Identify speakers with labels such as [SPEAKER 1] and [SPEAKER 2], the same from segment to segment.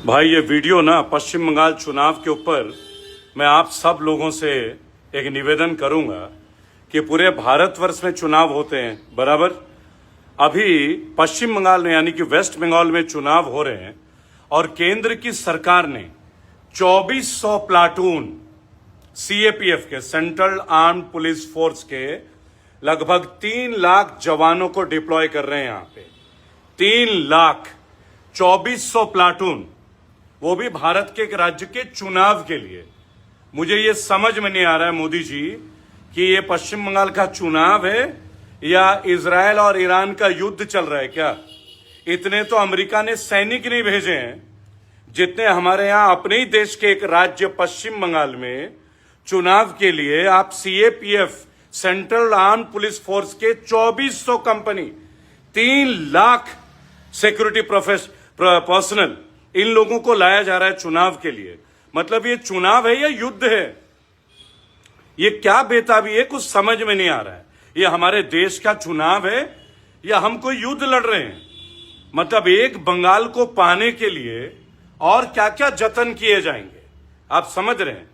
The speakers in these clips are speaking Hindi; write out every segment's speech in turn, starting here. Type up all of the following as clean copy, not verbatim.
[SPEAKER 1] भाई ये वीडियो ना पश्चिम बंगाल चुनाव के ऊपर मैं आप सब लोगों से एक निवेदन करूंगा कि पूरे भारतवर्ष में चुनाव होते हैं बराबर। अभी पश्चिम बंगाल में यानी कि वेस्ट बंगाल में चुनाव हो रहे हैं और केंद्र की सरकार ने 2400 प्लाटून सीएपीएफ के सेंट्रल आर्म्ड पुलिस फोर्स के लगभग 3 लाख जवानों को डिप्लॉय कर रहे हैं। यहां पे 3 लाख 2400 प्लाटून, वो भी भारत के एक राज्य के चुनाव के लिए। मुझे ये समझ में नहीं आ रहा है मोदी जी कि ये पश्चिम बंगाल का चुनाव है या इजराइल और ईरान का युद्ध चल रहा है क्या। इतने तो अमेरिका ने सैनिक नहीं भेजे हैं जितने हमारे यहां अपने ही देश के एक राज्य पश्चिम बंगाल में चुनाव के लिए आप CAPF central armed police force के 2400 company 3 lakh security personal in लोगों को लाया जा रहा है चुनाव के लिए। मतलब ये चुनाव है या युद्ध है, ये क्या बेताबी है, कुछ समझ में नहीं आ रहा है। ये हमारे देश का चुनाव है या हम कोई युद्ध लड़ रहे हैं। मतलब एक बंगाल को पाने के लिए और क्या क्या जतन किए जाएंगे आप समझ रहे हैं।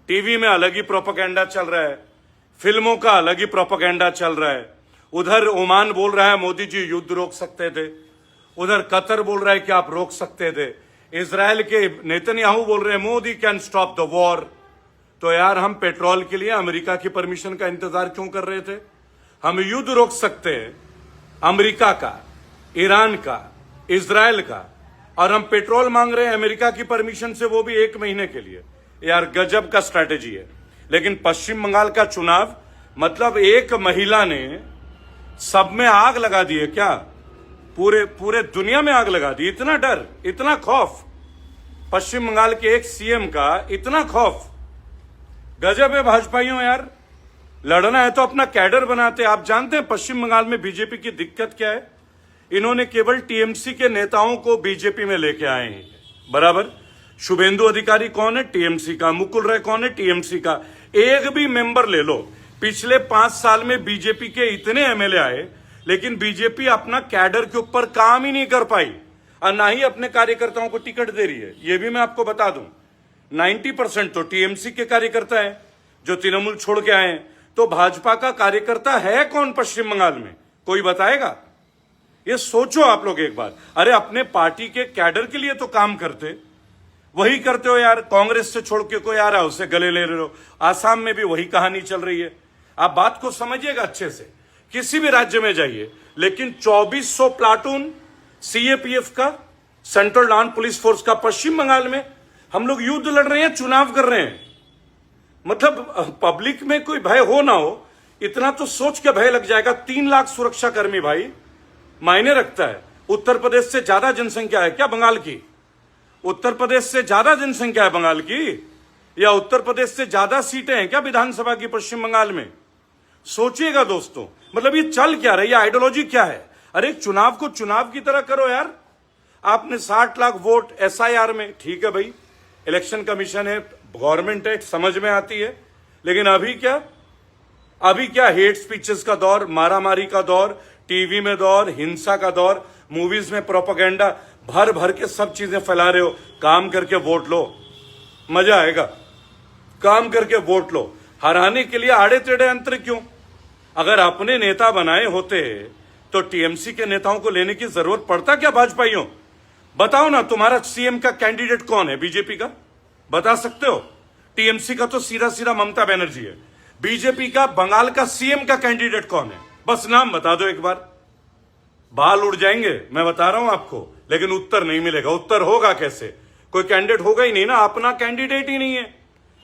[SPEAKER 1] टीवी में अलग ही प्रोपेगेंडा चल रहा है, फिल्मों का अलग ही प्रोपेगेंडा चल रहा है। उधर ओमान बोल रहा है मोदी जी युद्ध रोक सकते थे, उधर कतर बोल रहा है कि आप रोक सकते थे, इजराइल के नेतन्याहू बोल रहे हैं Modi can stop the war. तो यार हम पेट्रोल के लिए अमेरिका की परमिशन का इंतजार क्यों कर रहे थे। हम युद्ध रोक सकते हैं अमेरिका का, ईरान का, इजराइल का, और हम पेट्रोल मांग रहे हैं अमेरिका की परमिशन से, वो भी 1 महीने के लिए। यार गजब का स्ट्रैटेजी है। लेकिन पश्चिम बंगाल का चुनाव मतलब एक महिला ने सब में आग लगा दी है क्या, पूरे दुनिया में आग लगा दी। इतना डर, इतना खौफ, पश्चिम बंगाल के एक सीएम का इतना खौफ, गजब है भाजपाइयों। यार लड़ना है तो अपना कैडर बनाते। आप जानते हैं पश्चिम बंगाल में बीजेपी की दिक्कत क्या है, इन्होंने केवल टीएमसी के नेताओं को बीजेपी में लेके आए हैं बराबर। शुभेंदु अधिकारी कौन है, टीएमसी का। मुकुल राय कौन है, टीएमसी का। एक भी मेंबर ले लो, पिछले 5 साल में बीजेपी के इतने एमएलए आए लेकिन बीजेपी अपना कैडर के ऊपर काम ही नहीं कर पाई और ना ही अपने कार्यकर्ताओं को टिकट दे रही है। यह भी मैं आपको बता दूं 90% तो टीएमसी के कार्यकर्ता है जो तृणमूल छोड़ के आए हैं। तो भाजपा का कार्यकर्ता है कौन पश्चिम बंगाल में, कोई बताएगा। ये सोचो आप लोग एक बार। अरे अपने पार्टी के कैडर के लिए तो काम करते, वही करते हो यार। कांग्रेस से छोड़ के कोई आ रहा है उससे गले ले रहे हो। आसाम में भी वही कहानी चल रही है। आप बात को समझिएगा अच्छे से, किसी भी राज्य में जाइए। लेकिन 2400 प्लाटून सीएपीएफ का, सेंट्रल आर्म्ड पुलिस फोर्स का पश्चिम बंगाल में, हम लोग युद्ध लड़ रहे हैं, चुनाव कर रहे हैं। मतलब पब्लिक में कोई भय हो ना हो, इतना तो सोच के भय लग जाएगा। 3 लाख सुरक्षा कर्मी भाई मायने रखता है। उत्तर प्रदेश से ज्यादा जनसंख्या है क्या बंगाल की? उत्तर प्रदेश से ज्यादा जनसंख्या है बंगाल की, या उत्तर प्रदेश से ज्यादा सीटें हैं क्या विधानसभा की पश्चिम बंगाल में? सोचिएगा दोस्तों, मतलब ये चल क्या रहा है, ये आइडियोलॉजी क्या है। अरे चुनाव को चुनाव की तरह करो यार। आपने 60 लाख वोट एसआईआर में, ठीक है भाई, इलेक्शन कमीशन है, गवर्नमेंट है, समझ में आती है। लेकिन अभी क्या हेट स्पीचेस का दौर, मारामारी का दौर, टीवी में दौर, हिंसा का दौर, मूवीज में प्रोपेगेंडा भर भर के सब चीजें फैला रहे हो। काम करके वोट लो, मजा आएगा। काम करके वोट लो, हराने के लिए आड़े टेढ़े अंतर क्यों? अगर अपने नेता बनाए होते तो टीएमसी के नेताओं को लेने की जरूरत पड़ता क्या भाजपाइयों? बताओ ना, तुम्हारा सीएम का कैंडिडेट कौन है बीजेपी का, बता सकते हो? टीएमसी का तो सीधा सीधा ममता बनर्जी है। बीजेपी का बंगाल का सीएम का कैंडिडेट कौन है, बस नाम बता दो एक बार। बाल उड़ जाएंगे, मैं बता रहा हूं आपको, लेकिन उत्तर नहीं मिलेगा। उत्तर होगा कैसे, कोई कैंडिडेट होगा ही नहीं ना, अपना कैंडिडेट ही नहीं है,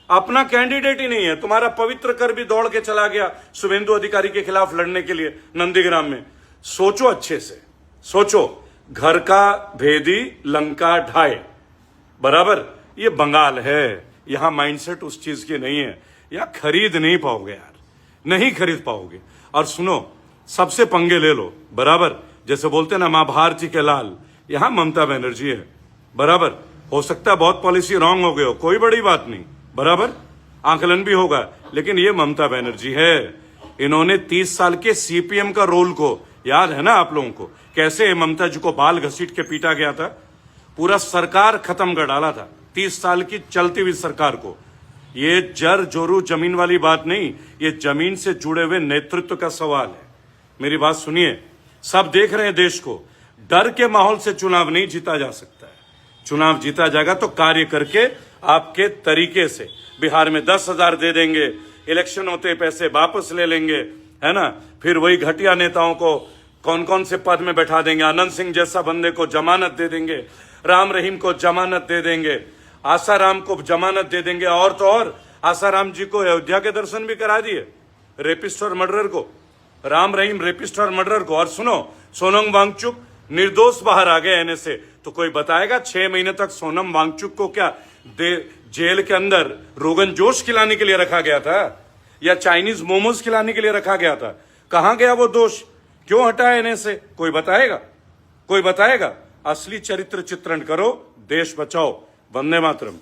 [SPEAKER 1] अपना कैंडिडेट ही नहीं है। तुम्हारा पवित्र कर भी दौड़ के चला गया शुभेंदु अधिकारी के खिलाफ लड़ने के लिए नंदीग्राम में। सोचो अच्छे से, सोचो। घर का भेदी लंका ढाए बराबर। ये बंगाल है, यहां माइंडसेट उस चीज की नहीं है। या खरीद नहीं पाओगे यार, नहीं खरीद पाओगे। और सुनो, सबसे पंगे ले लो बराबर। जैसे बोलते ना मां भारती के लाल, यहां ममता बनर्जी है बराबर। हो सकता है बहुत पॉलिसी रॉन्ग हो गए हो, कोई बड़ी बात नहीं बराबर, आंकलन भी होगा, लेकिन ये ममता बनर्जी है। इन्होंने 30 साल के सीपीएम का रोल को याद है ना आप लोगों को, कैसे ममता जी को बाल घसीट के पीटा गया था। पूरा सरकार खत्म कर डाला था, 30 साल की चलती हुई सरकार को। ये जर जोरू जमीन वाली बात नहीं, ये जमीन से जुड़े हुए नेतृत्व का सवाल है। मेरी बात सुनिए, सब देख रहे हैं देश को, डर के माहौल से चुनाव नहीं जीता जा सकता है। चुनाव जीता जाएगा तो कार्य करके, आपके तरीके से। बिहार में 10,000 दे देंगे, इलेक्शन होते पैसे वापस ले लेंगे, है ना, फिर वही घटिया नेताओं को कौन कौन से पद में बैठा देंगे, आनंद सिंह जैसा बंदे को जमानत दे देंगे, राम रहीम को जमानत दे देंगे, आसाराम को जमानत दे देंगे, और तो और आसाराम जी को अयोध्या के दर्शन भी करा दिए, रेपिस्ट और मर्डरर को, राम रहीम रेपिस्ट और मर्डरर को। और सुनो, सोनम वांगचुक निर्दोष बाहर आ गए एनए से, तो कोई बताएगा 6 महीने तक सोनम वांगचुक को क्या जेल के अंदर रोगन जोश खिलाने के लिए रखा गया था, या चाइनीज मोमोज खिलाने के लिए रखा गया था? कहां गया वो दोष? क्यों हटाया एनए से? कोई बताएगा? कोई बताएगा? असली चरित्र चित्रण करो, देश बचाओ। वंदे मातरम।